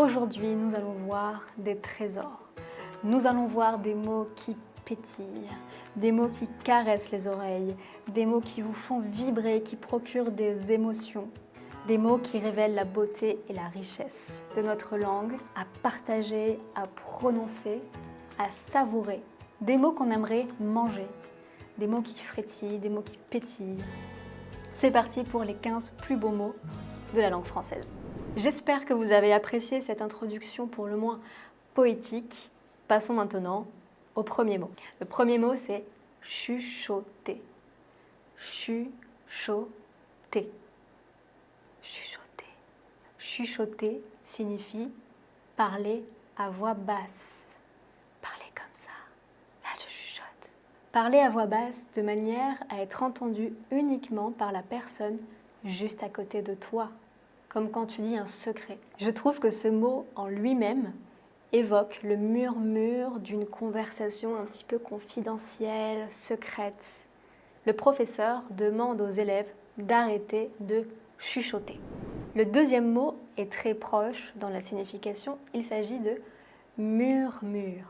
Aujourd'hui, nous allons voir des trésors. Nous allons voir des mots qui pétillent, des mots qui caressent les oreilles, des mots qui vous font vibrer, qui procurent des émotions, des mots qui révèlent la beauté et la richesse de notre langue, à partager, à prononcer, à savourer. Des mots qu'on aimerait manger, des mots qui frétillent, des mots qui pétillent. C'est parti pour les 15 plus beaux mots de la langue française. J'espère que vous avez apprécié cette introduction pour le moins poétique. Passons maintenant au premier mot. Le premier mot, c'est chuchoter. Chuchoter. Chuchoter. Chuchoter signifie parler à voix basse. Parler comme ça. Là, je chuchote. Parler à voix basse de manière à être entendu uniquement par la personne juste à côté de toi. Comme quand tu dis un secret. Je trouve que ce mot en lui-même évoque le murmure d'une conversation un petit peu confidentielle, secrète. Le professeur demande aux élèves d'arrêter de chuchoter. Le deuxième mot est très proche dans la signification. Il s'agit de murmure.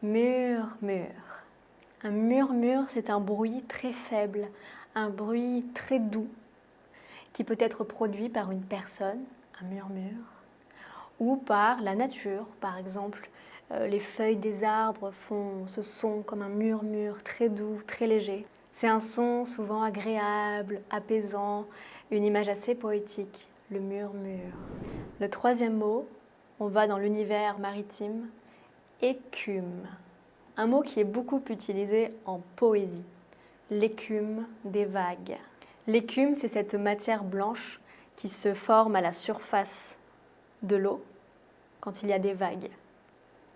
Murmure. Un murmure, c'est un bruit très faible, un bruit très doux, qui peut être produit par une personne, un murmure, ou par la nature. Par exemple, les feuilles des arbres font ce son comme un murmure très doux, très léger. C'est un son souvent agréable, apaisant, une image assez poétique, le murmure. Le troisième mot, on va dans l'univers maritime, écume. Un mot qui est beaucoup utilisé en poésie, l'écume des vagues. L'écume, c'est cette matière blanche qui se forme à la surface de l'eau quand il y a des vagues.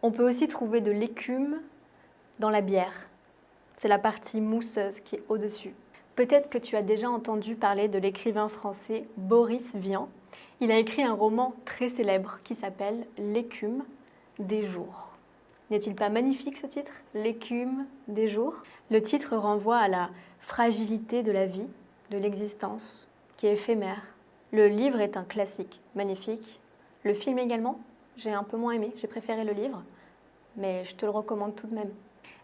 On peut aussi trouver de l'écume dans la bière. C'est la partie mousseuse qui est au-dessus. Peut-être que tu as déjà entendu parler de l'écrivain français Boris Vian. Il a écrit un roman très célèbre qui s'appelle L'écume des jours. N'est-il pas magnifique ce titre, L'écume des jours? Le titre renvoie à la fragilité de la vie, de l'existence, qui est éphémère. Le livre est un classique, magnifique. Le film également, j'ai un peu moins aimé, j'ai préféré le livre, mais je te le recommande tout de même.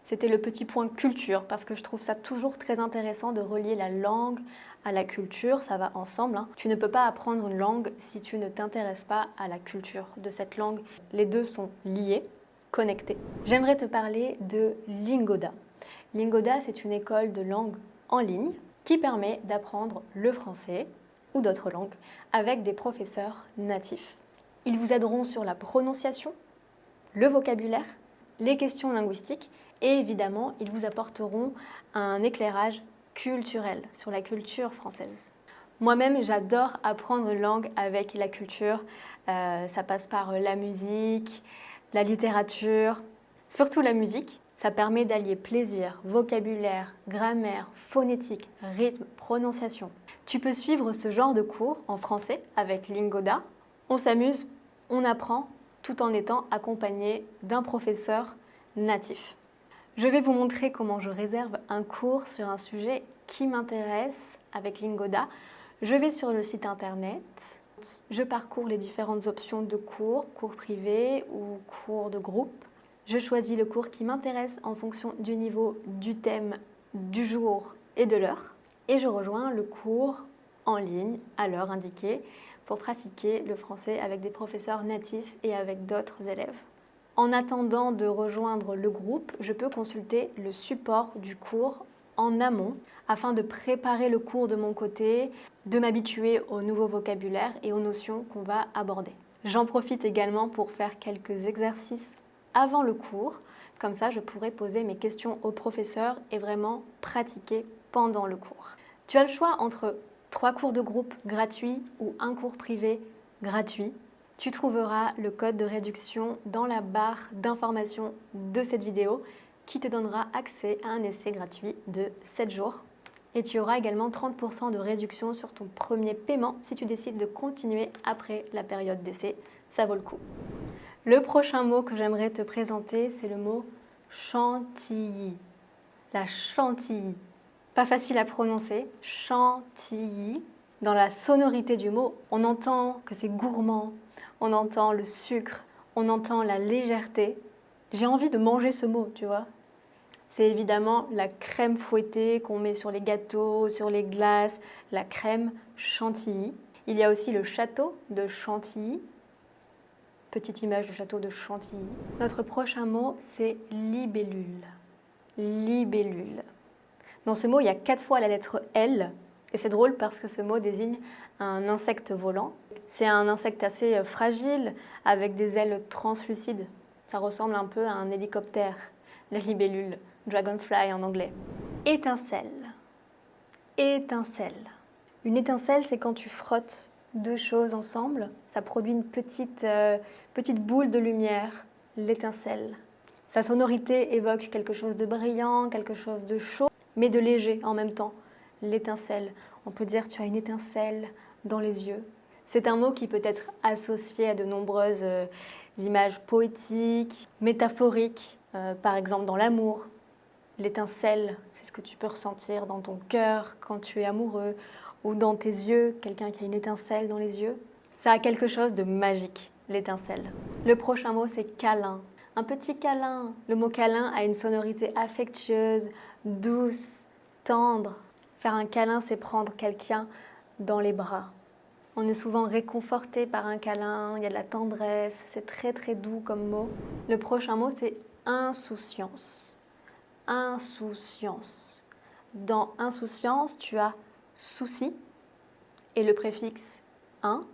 C'était le petit point culture, parce que je trouve ça toujours très intéressant de relier la langue à la culture, ça va ensemble. Tu ne peux pas apprendre une langue si tu ne t'intéresses pas à la culture de cette langue. Les deux sont liés, connectés. J'aimerais te parler de Lingoda. Lingoda, c'est une école de langue en ligne qui permet d'apprendre le français ou d'autres langues avec des professeurs natifs. Ils vous aideront sur la prononciation, le vocabulaire, les questions linguistiques et évidemment, ils vous apporteront un éclairage culturel sur la culture française. Moi-même, j'adore apprendre une langue avec la culture. Ça passe par la musique, la littérature, surtout la musique. Ça permet d'allier plaisir, vocabulaire, grammaire, phonétique, rythme, prononciation. Tu peux suivre ce genre de cours en français avec Lingoda. On s'amuse, on apprend, tout en étant accompagné d'un professeur natif. Je vais vous montrer comment je réserve un cours sur un sujet qui m'intéresse avec Lingoda. Je vais sur le site internet, je parcours les différentes options de cours, cours privés ou cours de groupe. Je choisis le cours qui m'intéresse en fonction du niveau, du thème, du jour et de l'heure. Et je rejoins le cours en ligne à l'heure indiquée pour pratiquer le français avec des professeurs natifs et avec d'autres élèves. En attendant de rejoindre le groupe, je peux consulter le support du cours en amont afin de préparer le cours de mon côté, de m'habituer au nouveau vocabulaire et aux notions qu'on va aborder. J'en profite également pour faire quelques exercices avant le cours, comme ça je pourrai poser mes questions au professeur et vraiment pratiquer pendant le cours. Tu as le choix entre 3 cours de groupe gratuits ou un cours privé gratuit. Tu trouveras le code de réduction dans la barre d'information de cette vidéo qui te donnera accès à un essai gratuit de 7 jours. Et tu auras également 30% de réduction sur ton premier paiement si tu décides de continuer après la période d'essai. Ça vaut le coup. Le prochain mot que j'aimerais te présenter, c'est le mot chantilly. La chantilly. Pas facile à prononcer, chantilly. Dans la sonorité du mot, on entend que c'est gourmand, on entend le sucre, on entend la légèreté. J'ai envie de manger ce mot, tu vois. C'est évidemment la crème fouettée qu'on met sur les gâteaux, sur les glaces, la crème chantilly. Il y a aussi le château de Chantilly. Petite image du château de Chantilly. Notre prochain mot, c'est libellule. Libellule. Dans ce mot, il y a 4 fois la lettre L. Et c'est drôle parce que ce mot désigne un insecte volant. C'est un insecte assez fragile, avec des ailes translucides. Ça ressemble un peu à un hélicoptère, la libellule, dragonfly en anglais. Étincelle. Étincelle. Une étincelle, c'est quand tu frottes 2 choses ensemble, ça produit une petite boule de lumière, l'étincelle. Sa sonorité évoque quelque chose de brillant, quelque chose de chaud, mais de léger en même temps, l'étincelle. On peut dire tu as une étincelle dans les yeux. C'est un mot qui peut être associé à de nombreuses images poétiques, métaphoriques, par exemple dans l'amour. L'étincelle, c'est ce que tu peux ressentir dans ton cœur quand tu es amoureux, ou dans tes yeux, quelqu'un qui a une étincelle dans les yeux. Ça a quelque chose de magique, l'étincelle. Le prochain mot, c'est câlin. Un petit câlin. Le mot câlin a une sonorité affectueuse, douce, tendre. Faire un câlin, c'est prendre quelqu'un dans les bras. On est souvent réconforté par un câlin, il y a de la tendresse, c'est très très doux comme mot. Le prochain mot, c'est insouciance. Insouciance. Dans insouciance, tu as souci et le préfixe un,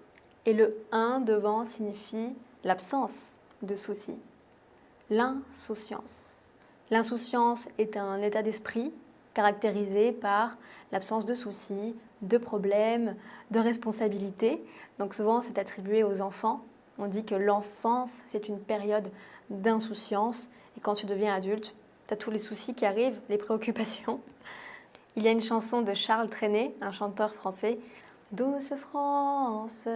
et le un devant signifie l'absence de souci. L'insouciance. L'insouciance est un état d'esprit caractérisé par l'absence de soucis, de problèmes, de responsabilités. Donc souvent c'est attribué aux enfants. On dit que l'enfance c'est une période d'insouciance et quand tu deviens adulte, tu as tous les soucis qui arrivent, les préoccupations. Il y a une chanson de Charles Trenet, un chanteur français. Douce France,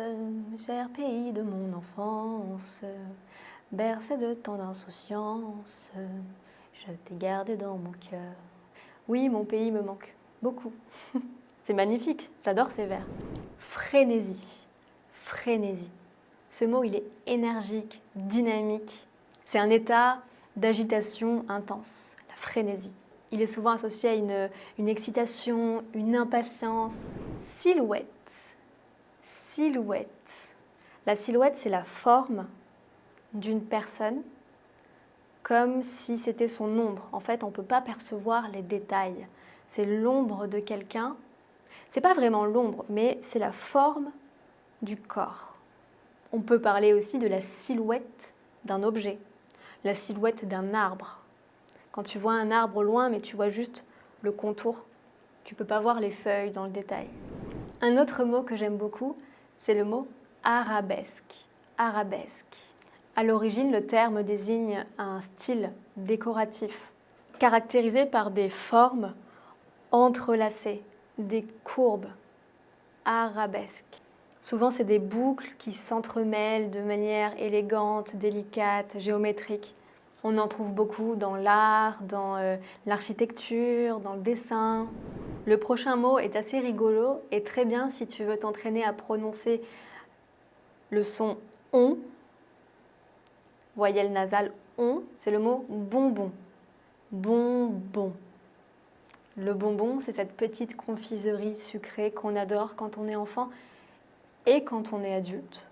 cher pays de mon enfance, bercé de tant d'insouciance, je t'ai gardé dans mon cœur. Oui, mon pays me manque beaucoup. C'est magnifique, j'adore ces vers. Frénésie, frénésie. Ce mot, il est énergique, dynamique. C'est un état d'agitation intense, la frénésie. Il est souvent associé à une excitation, une impatience. Silhouette. Silhouette. La silhouette, c'est la forme d'une personne comme si c'était son ombre. En fait, on ne peut pas percevoir les détails. C'est l'ombre de quelqu'un. C'est pas vraiment l'ombre, mais c'est la forme du corps. On peut parler aussi de la silhouette d'un objet, la silhouette d'un arbre. Quand tu vois un arbre au loin, mais tu vois juste le contour, tu ne peux pas voir les feuilles dans le détail. Un autre mot que j'aime beaucoup, c'est le mot arabesque. Arabesque. À l'origine, le terme désigne un style décoratif, caractérisé par des formes entrelacées, des courbes. Arabesque. Souvent, c'est des boucles qui s'entremêlent de manière élégante, délicate, géométrique. On en trouve beaucoup dans l'art, dans l'architecture, dans le dessin. Le prochain mot est assez rigolo et très bien si tu veux t'entraîner à prononcer le son on. Voyelle nasale on, c'est le mot bonbon. Bonbon. Le bonbon, c'est cette petite confiserie sucrée qu'on adore quand on est enfant et quand on est adulte.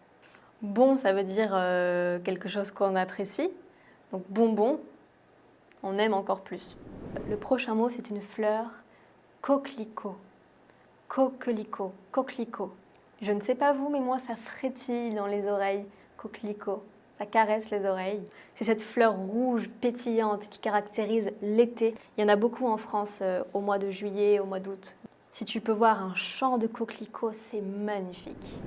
Bon, ça veut dire quelque chose qu'on apprécie. Donc bonbon, on aime encore plus. Le prochain mot, c'est une fleur, coquelicot. Coquelicot, coquelicot. Je ne sais pas vous, mais moi, ça frétille dans les oreilles, coquelicot. Ça caresse les oreilles. C'est cette fleur rouge pétillante qui caractérise l'été. Il y en a beaucoup en France au mois de juillet, au mois d'août. Si tu peux voir un champ de coquelicots, c'est magnifique.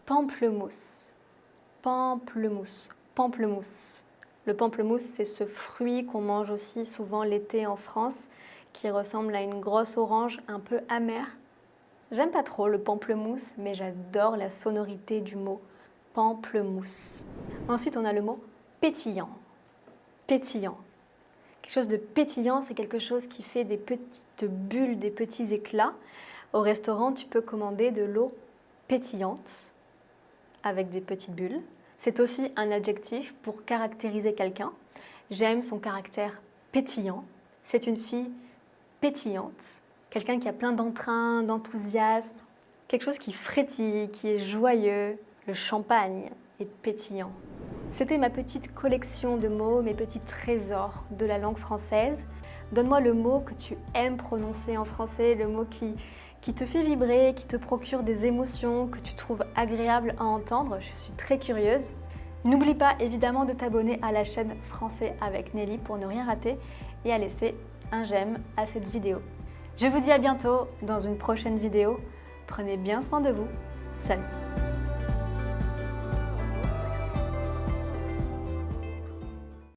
Pamplemousse. Pamplemousse. Pamplemousse. Le pamplemousse, c'est ce fruit qu'on mange aussi souvent l'été en France, qui ressemble à une grosse orange un peu amère. J'aime pas trop le pamplemousse, mais j'adore la sonorité du mot pamplemousse. Ensuite, on a le mot pétillant. Pétillant. Quelque chose de pétillant, c'est quelque chose qui fait des petites bulles, des petits éclats. Au restaurant, tu peux commander de l'eau pétillante avec des petites bulles. C'est aussi un adjectif pour caractériser quelqu'un. J'aime son caractère pétillant. C'est une fille pétillante, quelqu'un qui a plein d'entrain, d'enthousiasme, quelque chose qui frétille, qui est joyeux. Le champagne est pétillant. C'était ma petite collection de mots, mes petits trésors de la langue française. Donne-moi le mot que tu aimes prononcer en français, le mot qui te fait vibrer, qui te procure des émotions, que tu trouves agréable à entendre. Je suis très curieuse. N'oublie pas évidemment de t'abonner à la chaîne Français avec Nelly pour ne rien rater et à laisser un j'aime à cette vidéo. Je vous dis à bientôt dans une prochaine vidéo. Prenez bien soin de vous. Salut!